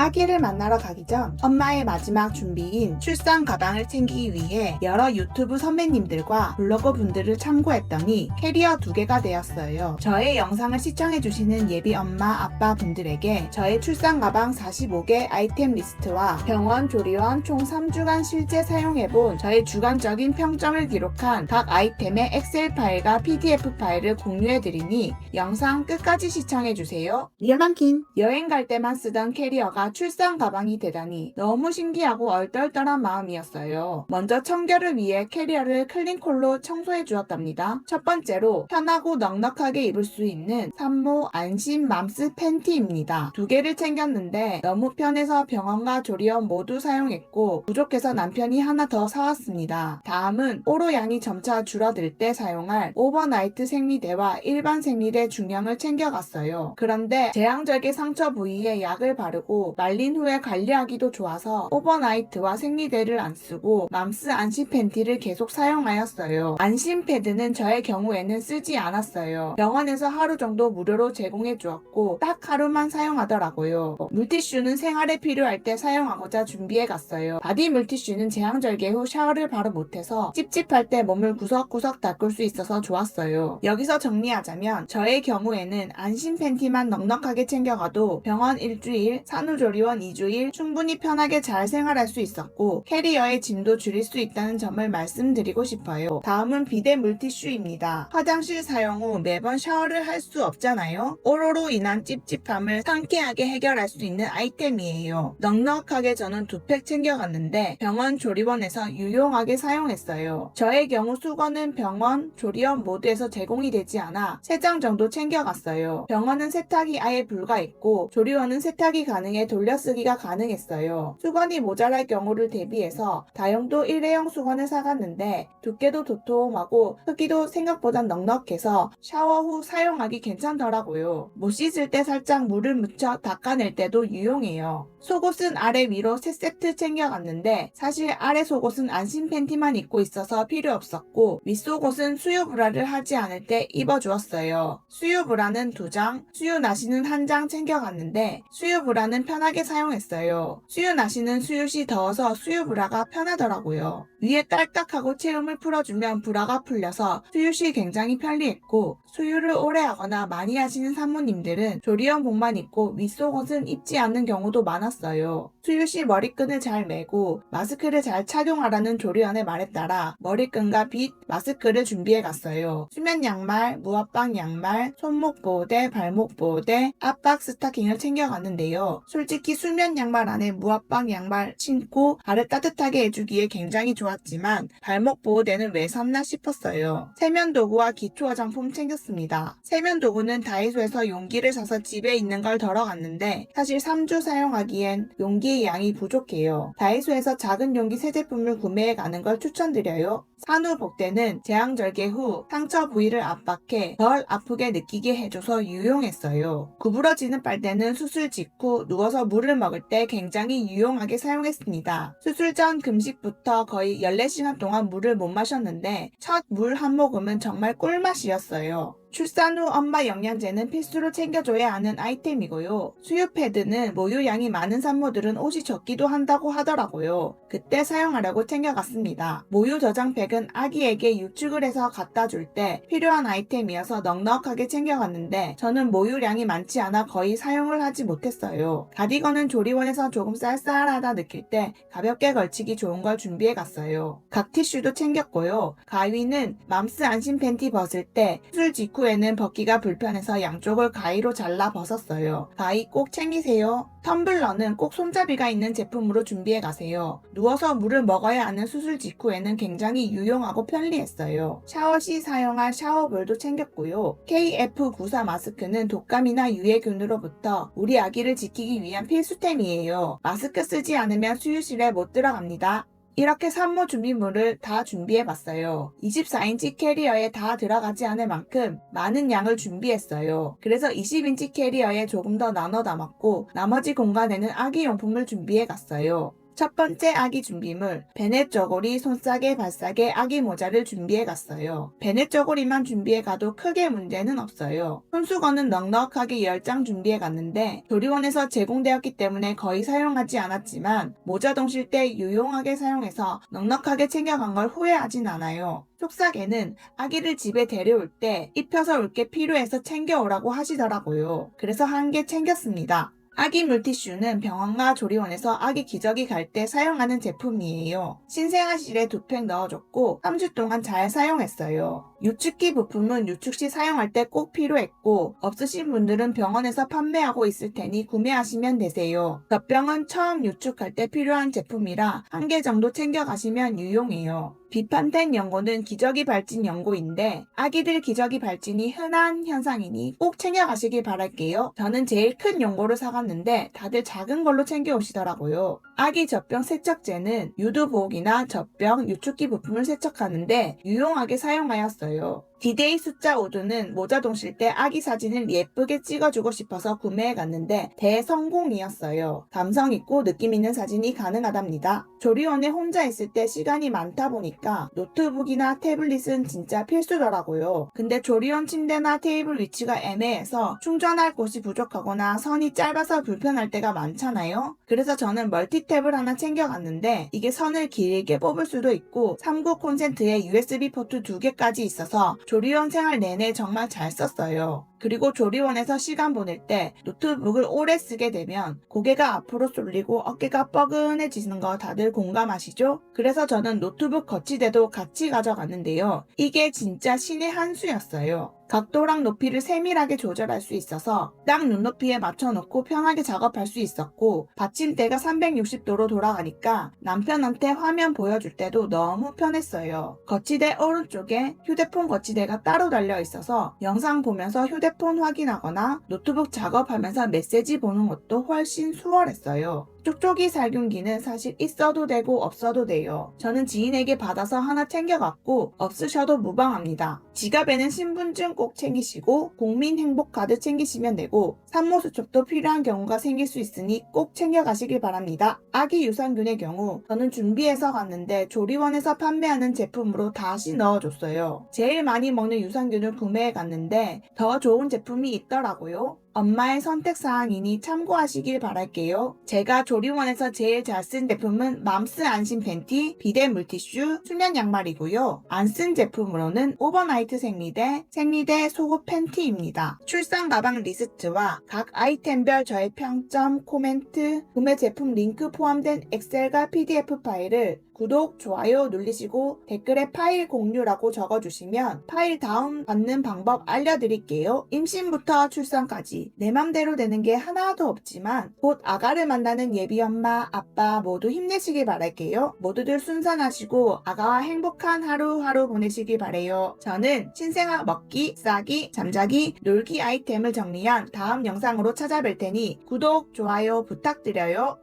아기를 만나러 가기 전 엄마의 마지막 준비인 출산 가방을 챙기기 위해 여러 유튜브 선배님들과 블로거 분들을 참고했더니 캐리어 2개가 되었어요. 저의 영상을 시청해주시는 예비 엄마 아빠 분들에게 저의 출산 가방 45개 아이템 리스트와 병원 조리원 총 3주간 실제 사용해본 저의 주관적인 평점을 기록한 각 아이템의 엑셀 파일과 PDF 파일을 공유해드리니 영상 끝까지 시청해주세요. 리얼만킨! 여행 갈 때만 쓰던 캐리어가 출산 가방이 되다니 너무 신기하고 얼떨떨한 마음이었어요. 먼저 청결을 위해 캐리어를 클린콜로 청소해 주었답니다. 첫 번째로 편하고 넉넉하게 입을 수 있는 산모 안심 맘스 팬티입니다. 2개를 챙겼는데 너무 편해서 병원과 조리원 모두 사용했고 부족해서 남편이 하나 더 사왔습니다. 다음은 오로 양이 점차 줄어들 때 사용할 오버나이트 생리대와 일반 생리대 중량을 챙겨갔어요. 그런데 제왕절개 상처 부위에 약을 바르고 말린 후에 관리하기도 좋아서 오버나이트와 생리대를 안 쓰고 맘스 안심 팬티를 계속 사용하였어요. 안심 패드는 저의 경우에는 쓰지 않았어요. 병원에서 하루 정도 무료로 제공해 주었고 딱 하루만 사용하더라고요. 물티슈는 생활에 필요할 때 사용하고자 준비해 갔어요. 바디 물티슈는 제왕절개 후 샤워를 바로 못해서 찝찝할 때 몸을 구석구석 닦을 수 있어서 좋았어요. 여기서 정리하자면 저의 경우에는 안심 팬티만 넉넉하게 챙겨가도 병원 일주일, 산후조리원 2주일 충분히 편하게 잘 생활할 수 있었고 캐리어의 짐도 줄일 수 있다는 점을 말씀드리고 싶어요. 다음은 비데 물티슈입니다. 화장실 사용 후 매번 샤워를 할 수 없잖아요. 오로로 인한 찝찝함을 상쾌하게 해결할 수 있는 아이템이에요. 넉넉하게 저는 2팩 챙겨갔는데 병원 조리원에서 유용하게 사용했어요. 저의 경우 수건은 병원, 조리원 모두에서 제공이 되지 않아 3장 정도 챙겨갔어요. 병원은 세탁이 아예 불가했고 조리원은 세탁이 가능해 돌려쓰기가 가능했어요. 수건이 모자랄 경우를 대비해서 다용도 일회용 수건을 사갔는데 두께도 도톰하고 크기도 생각보다 넉넉해서 샤워 후 사용하기 괜찮더라고요. 못 씻을 때 살짝 물을 묻혀 닦아낼 때도 유용해요. 속옷은 아래 위로 3세트 챙겨갔는데 사실 아래 속옷은 안심 팬티만 입고 있어서 필요 없었고 윗속옷은 수유 브라를 하지 않을 때 입어주었어요. 수유 브라는 2장, 수유 나시는 1장 챙겨갔는데 수유 브라는 편하게 사용했어요. 수유 나시는 수유 시 더워서 수유 브라가 편하더라고요. 위에 딸깍하고 체움을 풀어주면 브라가 풀려서 수유 시 굉장히 편리했고 수유를 오래 하거나 많이 하시는 산모님들은 조리원복만 입고 윗속옷은 입지 않는 경우도 많았어요. 수유 시 머리끈을 잘 매고 마스크를 잘 착용하라는 조리원의 말에 따라 머리끈과 빗, 마스크를 준비해 갔어요. 수면 양말, 무압박 양말, 손목 보호대, 발목 보호대, 압박 스타킹을 챙겨갔는데요. 솔직히 수면 양말 안에 무압박 양말 신고 발을 따뜻하게 해주기에 굉장히 좋았지만 발목 보호대는 왜 샀나 싶었어요. 세면도구와 기초 화장품 챙겼습니다. 세면도구는 다이소에서 용기를 사서 집에 있는 걸 덜어갔는데 사실 3주 사용하기엔 용기의 양이 부족해요. 다이소에서 작은 용기 새 제품을 구매해 가는 걸 추천드려요. 산후 복대는 제왕절개 후 상처 부위를 압박해 덜 아프게 느끼게 해줘서 유용했어요. 구부러지는 빨대는 수술 직후 누워서 물을 먹을 때 굉장히 유용하게 사용했습니다. 수술 전 금식부터 거의 14시간 동안 물을 못 마셨는데 첫 물 한 모금은 정말 꿀맛이었어요. 출산 후 엄마 영양제는 필수로 챙겨줘야 하는 아이템이고요. 수유 패드는 모유량이 많은 산모들은 옷이 젖기도 한다고 하더라고요. 그때 사용하려고 챙겨갔습니다. 모유 저장팩은 아기에게 유축을 해서 갖다 줄 때 필요한 아이템이어서 넉넉하게 챙겨갔는데 저는 모유량이 많지 않아 거의 사용을 하지 못했어요. 가디건은 조리원에서 조금 쌀쌀하다 느낄 때 가볍게 걸치기 좋은 걸 준비해 갔어요. 각 티슈도 챙겼고요. 가위는 맘스 안심 팬티 벗을 때 수술 직후에는 벗기가 불편해서 양쪽을 가위로 잘라 벗었어요. 가위 꼭 챙기세요. 텀블러는 꼭 손잡이가 있는 제품으로 준비해 가세요. 누워서 물을 먹어야 하는 수술 직후에는 굉장히 유용하고 편리했어요. 샤워 시 사용할 샤워볼도 챙겼고요. KF94 마스크는 독감이나 유해균으로부터 우리 아기를 지키기 위한 필수템이에요. 마스크 쓰지 않으면 수유실에 못 들어갑니다. 이렇게 산모 준비물을 다 준비해봤어요. 24인치 캐리어에 다 들어가지 않을 만큼 많은 양을 준비했어요. 그래서 20인치 캐리어에 조금 더 나눠 담았고 나머지 공간에는 아기 용품을 준비해갔어요. 첫 번째 아기 준비물, 베넷 저고리, 손싸개, 발싸개, 아기 모자를 준비해 갔어요. 베넷 저고리만 준비해 가도 크게 문제는 없어요. 손수건은 넉넉하게 10장 준비해 갔는데 조리원에서 제공되었기 때문에 거의 사용하지 않았지만 모자 동실 때 유용하게 사용해서 넉넉하게 챙겨간 걸 후회하진 않아요. 속삭이는 아기를 집에 데려올 때 입혀서 올 게 필요해서 챙겨오라고 하시더라고요. 그래서 한 개 챙겼습니다. 아기 물티슈는 병원과 조리원에서 아기 기저귀 갈 때 사용하는 제품이에요. 신생아실에 2팩 넣어줬고 3주 동안 잘 사용했어요. 유축기 부품은 유축 시 사용할 때 꼭 필요했고 없으신 분들은 병원에서 판매하고 있을 테니 구매하시면 되세요. 젖병은 처음 유축할 때 필요한 제품이라 한 개 정도 챙겨가시면 유용해요. 비판된 연고는 기저귀 발진 연고인데 아기들 기저귀 발진이 흔한 현상이니 꼭 챙겨가시길 바랄게요. 저는 제일 큰 연고를 사갔는데 다들 작은 걸로 챙겨오시더라고요. 아기 젖병 세척제는 유두복이나 젖병, 유축기 부품을 세척하는데 유용하게 사용하였어요. 디데이 숫자 5두는 모자 동실 때 아기 사진을 예쁘게 찍어주고 싶어서 구매해 갔는데 대성공이었어요. 감성 있고 느낌 있는 사진이 가능하답니다. 조리원에 혼자 있을 때 시간이 많다 보니까 노트북이나 태블릿은 진짜 필수더라고요. 근데 조리원 침대나 테이블 위치가 애매해서 충전할 곳이 부족하거나 선이 짧아서 불편할 때가 많잖아요. 그래서 저는 멀티탭을 하나 챙겨갔는데 이게 선을 길게 뽑을 수도 있고 3구 콘센트에 USB 포트 2개까지 있어서 조리원 생활 내내 정말 잘 썼어요. 그리고 조리원에서 시간 보낼 때 노트북을 오래 쓰게 되면 고개가 앞으로 쏠리고 어깨가 뻐근해지는 거 다들 공감하시죠? 그래서 저는 노트북 거치대도 같이 가져갔는데요. 이게 진짜 신의 한 수였어요. 각도랑 높이를 세밀하게 조절할 수 있어서 딱 눈높이에 맞춰놓고 편하게 작업할 수 있었고 받침대가 360도로 돌아가니까 남편한테 화면 보여줄 때도 너무 편했어요. 거치대 오른쪽에 휴대폰 거치대가 따로 달려 있어서 영상 보면서 휴대폰 확인하거나 노트북 작업하면서 메시지 보는 것도 훨씬 수월했어요. 쪽쪽이 살균기는 사실 있어도 되고 없어도 돼요. 저는 지인에게 받아서 하나 챙겨갔고 없으셔도 무방합니다. 지갑에는 신분증 꼭 챙기시고 국민행복카드 챙기시면 되고 산모수첩도 필요한 경우가 생길 수 있으니 꼭 챙겨가시길 바랍니다. 아기 유산균의 경우 저는 준비해서 갔는데 조리원에서 판매하는 제품으로 다시 넣어줬어요. 제일 많이 먹는 유산균을 구매해 갔는데 더 좋은 제품이 있더라고요. 엄마의 선택사항이니 참고하시길 바랄게요. 제가 조리원에서 제일 잘 쓴 제품은 맘스 안심 팬티, 비데 물티슈, 수면 양말이고요. 안 쓴 제품으로는 오버나이트 생리대 속옷 팬티입니다. 출산 가방 리스트와 각 아이템별 저의 평점, 코멘트, 구매 제품 링크 포함된 엑셀과 PDF 파일을 구독, 좋아요 누르시고 댓글에 파일 공유라고 적어주시면 파일 다운 받는 방법 알려드릴게요. 임신부터 출산까지 내 맘대로 되는 게 하나도 없지만 곧 아가를 만나는 예비 엄마, 아빠 모두 힘내시길 바랄게요. 모두들 순산하시고 아가와 행복한 하루하루 보내시길 바래요. 저는 신생아 먹기, 싸기, 잠자기, 놀기 아이템을 정리한 다음 영상으로 찾아뵐 테니 구독, 좋아요 부탁드려요.